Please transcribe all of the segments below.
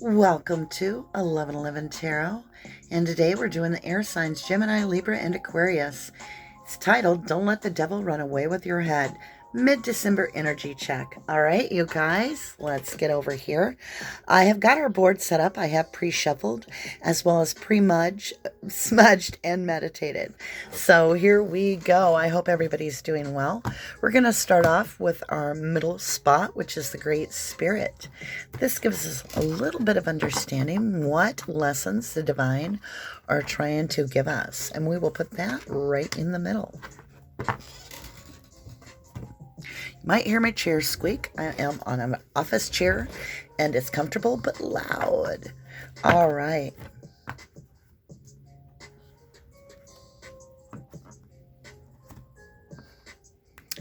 Welcome to 1111 Tarot, and today we're doing the air signs Gemini, Libra, and Aquarius. It's titled, Don't Let the Devil Run Away with Your Head, mid-December energy check. All right, you guys, let's get over here. I have got our board set up. I have pre-shuffled as well as smudged and meditated. So here we go. I hope everybody's doing well. We're going to start off with our middle spot, which is the Great Spirit. This gives us a little bit of understanding what lessons the divine are trying to give us. And we will put that right in the middle. You might hear my chair squeak. I am on an office chair and it's comfortable but loud. All right.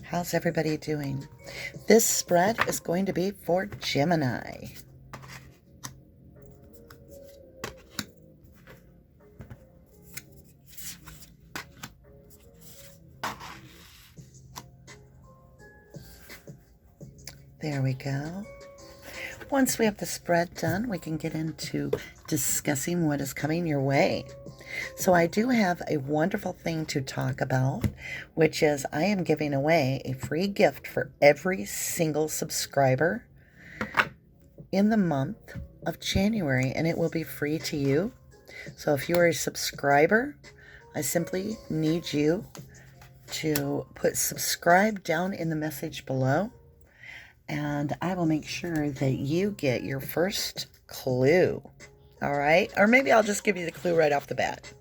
How's everybody doing? This spread is going to be for Gemini. There we go. Once we have the spread done, we can get into discussing what is coming your way. So I do have a wonderful thing to talk about, which is I am giving away a free gift for every single subscriber in the month of January, and it will be free to you. So if you are a subscriber, I simply need you to put subscribe down in the message below, and I will make sure that you get your first clue. All right? Or maybe I'll just give you the clue right off the bat.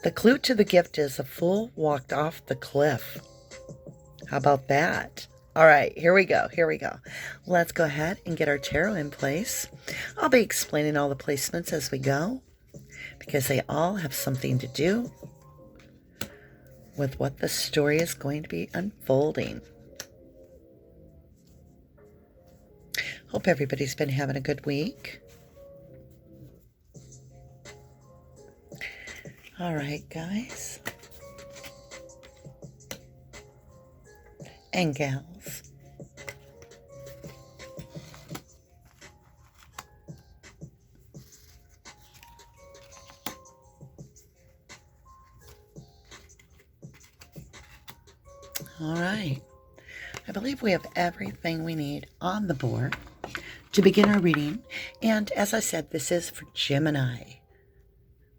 The clue to the gift is a fool walked off the cliff. How about that? All right, here we go. Here we go. Let's go ahead and get our tarot in place. I'll be explaining all the placements as we go because they all have something to do with what the story is going to be unfolding. Hope everybody's been having a good week. All right, guys and gals. All right. I believe we have everything we need on the board to begin our reading. And as I said, this is for Gemini.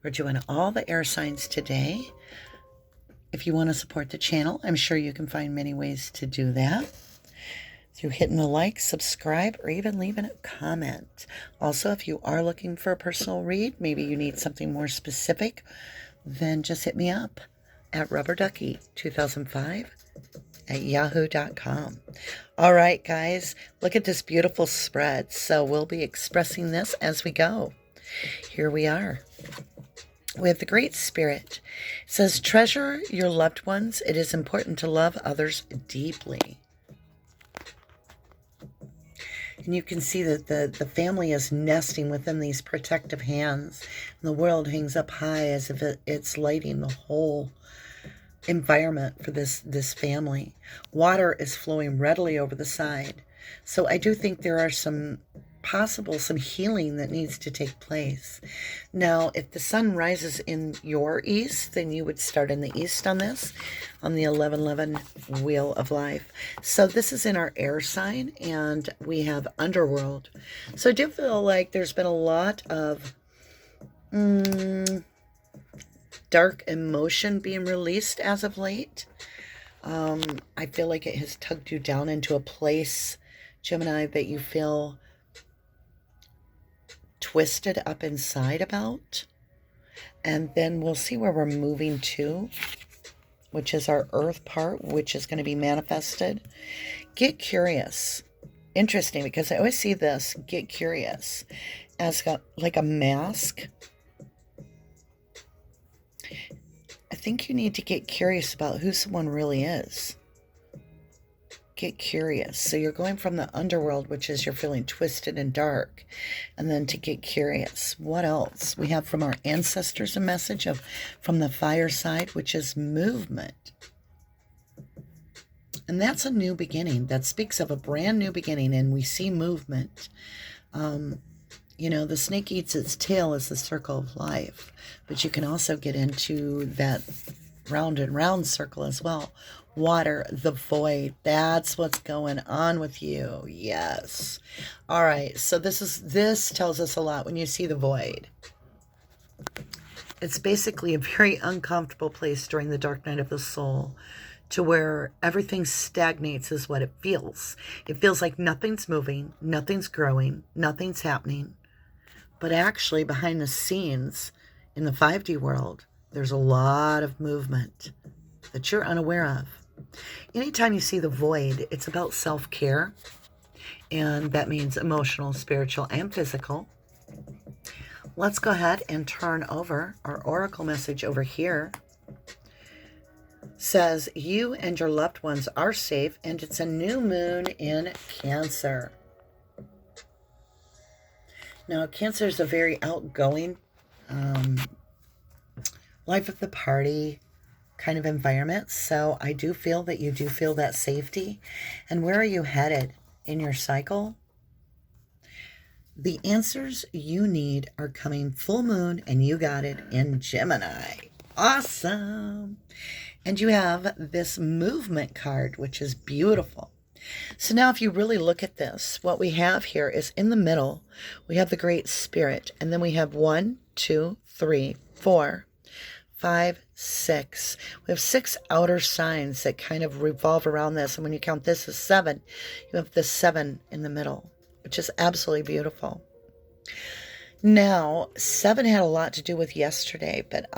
We're doing all the air signs today. If you want to support the channel, I'm sure you can find many ways to do that. Through hitting the like, subscribe, or even leaving a comment. Also, if you are looking for a personal read, maybe you need something more specific, then just hit me up at rubberducky2005 at yahoo.com. All right, guys, look at this beautiful spread. So we'll be expressing this as we go. Here we are. We have the Great Spirit. It says, treasure your loved ones. It is important to love others deeply. And you can see that the family is nesting within these protective hands. And the world hangs up high as if it's lighting the whole environment for this family. Water is flowing readily over the side. So I do think there are some healing that needs to take place. Now, if the sun rises in your east, then you would start in the east on this, on the 1111 Wheel of Life. So this is in our air sign, and we have underworld. So I do feel like there's been a lot of dark emotion being released as of late. I feel like it has tugged you down into a place, Gemini, that you feel twisted up inside about. And then we'll see where we're moving to, which is our earth part, which is going to be manifested. Get curious. Interesting, because I always see this, get curious, as like a mask. I think you need to get curious about who someone really is. Get curious. So you're going from the underworld, which is you're feeling twisted and dark, and then to get curious. What else? We have from our ancestors a message from the fire side, which is movement. And that's a new beginning. That speaks of a brand new beginning, and we see movement. You know, the snake eats its tail is the circle of life, but you can also get into that round and round circle as well. Water, the void. That's what's going on with you. Yes. All right. So this tells us a lot when you see the void. It's basically a very uncomfortable place during the dark night of the soul, to where everything stagnates is what it feels. It feels like nothing's moving, nothing's growing, nothing's happening. But actually, behind the scenes in the 5D world, there's a lot of movement that you're unaware of. Anytime you see the void, it's about self-care. And that means emotional, spiritual, and physical. Let's go ahead and turn over our oracle message over here. Says, you and your loved ones are safe, and it's a new moon in Cancer. Now, Cancer is a very outgoing, life of the party kind of environment. So I do feel that you do feel that safety. And where are you headed in your cycle? The answers you need are coming full moon, and you got it in Gemini. Awesome. And you have this movement card, which is beautiful. So now if you really look at this, what we have here is in the middle, we have the Great Spirit. And then we have 1, 2, 3, 4, 5, 6. We have 6 outer signs that kind of revolve around this. And when you count this as 7, you have the 7 in the middle, which is absolutely beautiful. Now, 7 had a lot to do with yesterday, but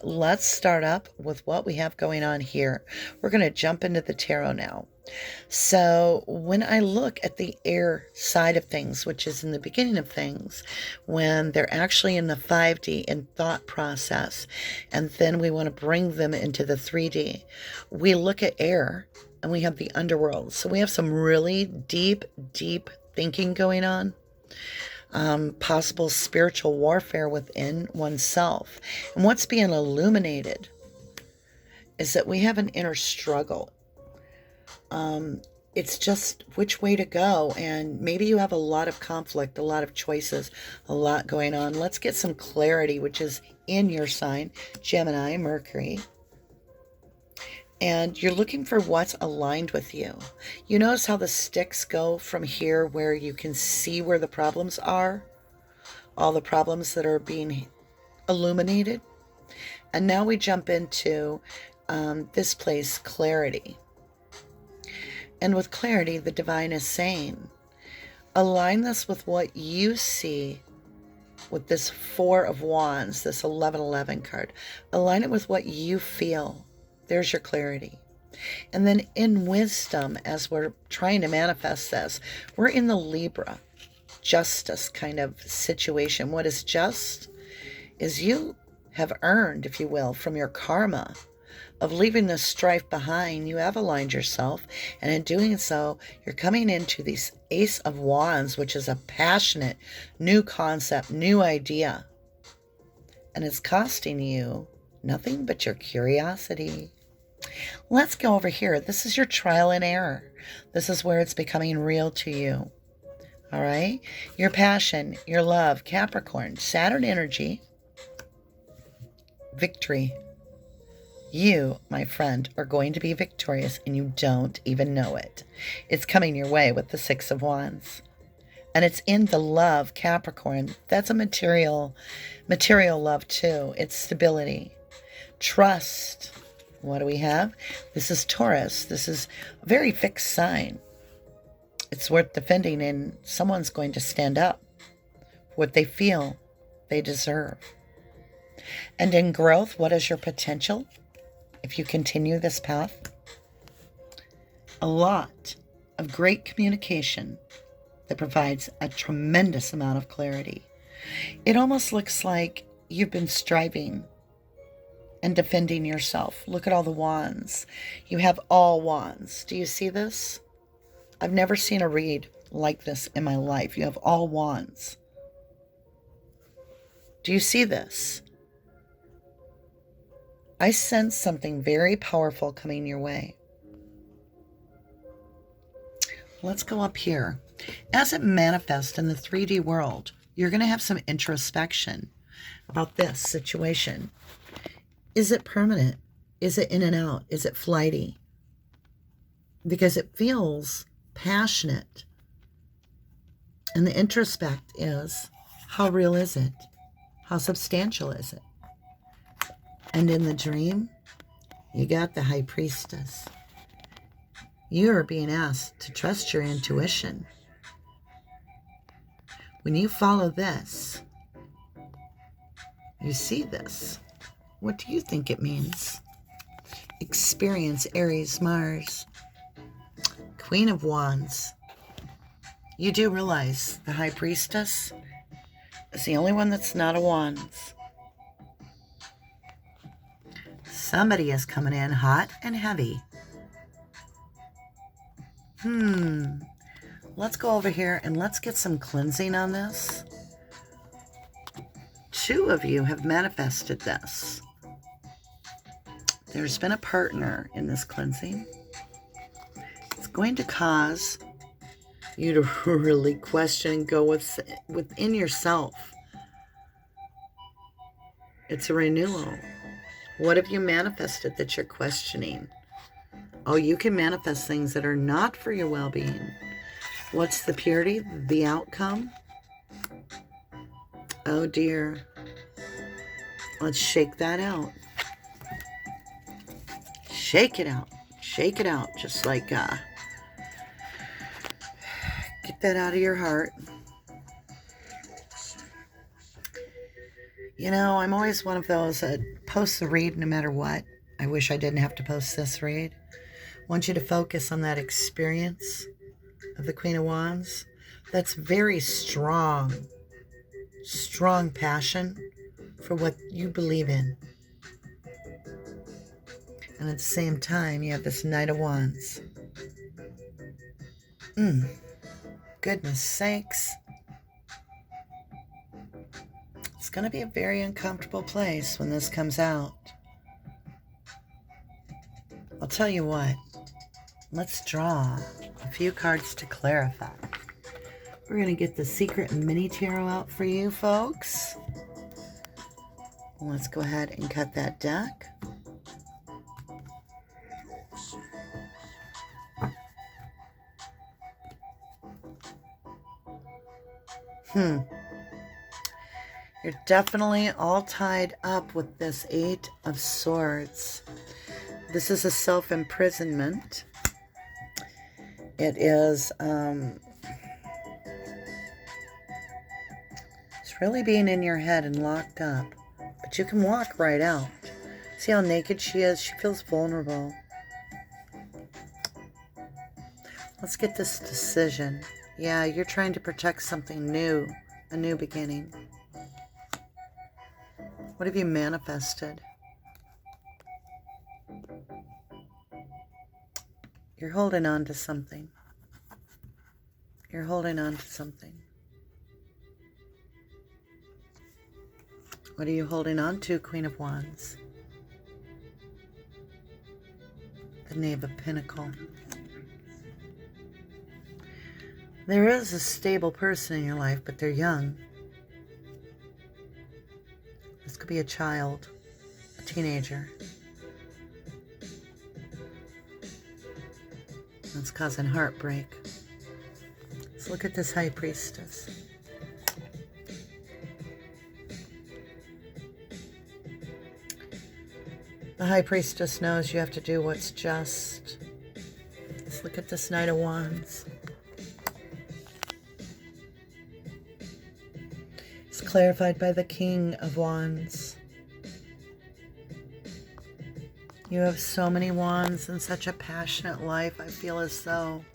let's start up with what we have going on here. We're going to jump into the tarot now. So when I look at the air side of things, which is in the beginning of things, when they're actually in the 5D in thought process, and then we want to bring them into the 3D, we look at air and we have the underworld. So we have some really deep thinking going on. Possible spiritual warfare within oneself. And what's being illuminated is that we have an inner struggle. It's just which way to go. And maybe you have a lot of conflict, a lot of choices, a lot going on. Let's get some clarity, which is in your sign, Gemini, Mercury. And you're looking for what's aligned with you. You notice how the sticks go from here where you can see where the problems are, all the problems that are being illuminated. And now we jump into this place, clarity. And with clarity, the divine is saying, align this with what you see with this 4 of Wands, this 1111 card. Align it with what you feel. There's your clarity. And then in wisdom, as we're trying to manifest this, we're in the Libra justice kind of situation. What is just is you have earned, if you will, from your karma of leaving this strife behind. You have aligned yourself. And in doing so, you're coming into this Ace of Wands, which is a passionate new concept, new idea. And it's costing you nothing but your curiosity. Let's go over here. This is your trial and error. This is where it's becoming real to you. All right? Your passion, your love, Capricorn, Saturn energy, victory. You, my friend, are going to be victorious and you don't even know it. It's coming your way with the 6 of Wands. And it's in the love, Capricorn. That's a material love too. It's stability. Trust. What do we have? This is Taurus. This is a very fixed sign. It's worth defending, and someone's going to stand up for what they feel they deserve. And in growth, what is your potential if you continue this path? A lot of great communication that provides a tremendous amount of clarity. It almost looks like you've been striving and defending yourself. Look at all the wands. You have all wands. Do you see this? I've never seen a read like this in my life. You have all wands. Do you see this? I sense something very powerful coming your way. Let's go up here. As it manifests in the 3D world, You're going to have some introspection about this situation. Is it permanent? Is it in and out? Is it flighty? Because it feels passionate. And the introspect is, how real is it? How substantial is it? And in the dream, you got the High Priestess. You are being asked to trust your intuition. When you follow this, you see this. What do you think it means? Experience Aries, Mars, Queen of Wands. You do realize the High Priestess is the only one that's not a Wands. Somebody is coming in hot and heavy. Let's go over here and let's get some cleansing on this. 2 of you have manifested this. There's been a partner in this cleansing. It's going to cause you to really question and go within yourself. It's a renewal. What have you manifested that you're questioning? Oh, you can manifest things that are not for your well-being. What's the purity? The outcome? Oh dear. Let's shake that out. Shake it out. Shake it out. Just like, get that out of your heart. You know, I'm always one of those that posts the read no matter what. I wish I didn't have to post this read. I want you to focus on that experience of the Queen of Wands. That's very strong passion for what you believe in. And at the same time, you have this Knight of Wands. Goodness sakes. It's going to be a very uncomfortable place when this comes out. I'll tell you what. Let's draw a few cards to clarify. We're going to get the secret mini tarot out for you folks. Let's go ahead and cut that deck. You're definitely all tied up with this 8 of Swords. This is a self-imprisonment. It is, it's really being in your head and locked up. But you can walk right out. See how naked she is? She feels vulnerable. Let's get this decision. Yeah, you're trying to protect something new, a new beginning. What have you manifested? You're holding on to something. You're holding on to something. What are you holding on to, Queen of Wands? The Knave of Pentacles. There is a stable person in your life, but they're young. This could be a child, a teenager. It's causing heartbreak. Let's look at this High Priestess. The High Priestess knows you have to do what's just. Let's look at this Knight of Wands. It's clarified by the King of Wands. You have so many wands and such a passionate life. I feel as though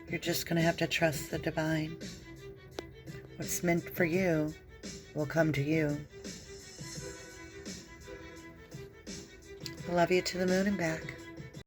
you're just going to have to trust the divine. What's meant for you will come to you. I love you to the moon and back.